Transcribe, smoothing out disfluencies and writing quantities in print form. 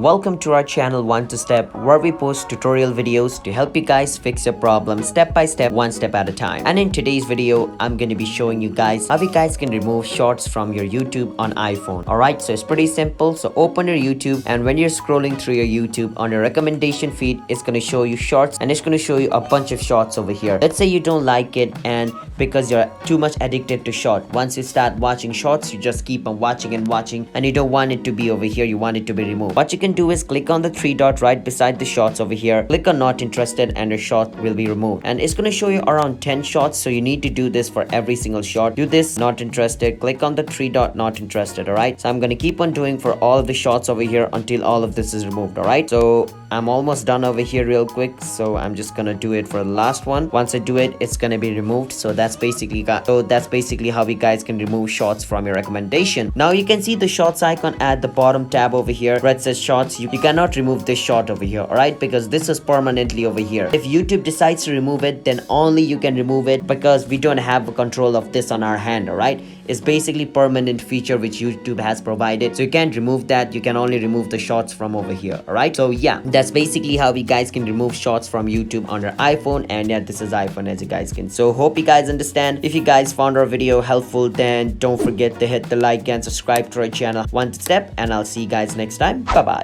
Welcome to our channel 1 to Step, where we post tutorial videos to help you guys fix your problem step by step, one step at a time. And in today's video, I'm going to be showing you guys how you guys can remove shorts from your YouTube on iPhone. Alright, so it's pretty simple. So open your YouTube, and when you're scrolling through your YouTube on your recommendation feed, it's going to show you shorts, and it's going to show you a bunch of shorts over here. Let's say you don't like it, and because you're too much addicted to short, once you start watching shorts, you just keep on watching and watching, and you don't want it to be over here, you want it to be removed. What you can do is click on the three dot right beside the shorts over here, click on not interested, and your short will be removed. And it's going to show you around 10 shorts, so you need to do this for every single short. Do this, not interested, click on the three dot, not interested. Alright, so I'm going to keep on doing for all of the shorts over here until all of this is removed. Alright, so I'm almost done over here real quick, so I'm just gonna do it for the last one. Once I do it, it's gonna be removed. So that's basically how you guys can remove shorts from your recommendation. Now you can see the shorts icon at the bottom tab over here where it says shorts. You cannot remove this short over here, alright, because this is permanently over here. If YouTube decides to remove it, then only you can remove it, because we don't have control of this on our hand. Alright, it's basically permanent feature which YouTube has provided, so you can't remove that. You can only remove the shorts from over here. Alright, so yeah, that's basically how you guys can remove shorts from YouTube on your iPhone. And yeah, this is iPhone, as you guys can. So hope you guys understand. If you guys found our video helpful, then don't forget to hit the like and subscribe to our channel 1 Step, and I'll see you guys next time. Bye bye.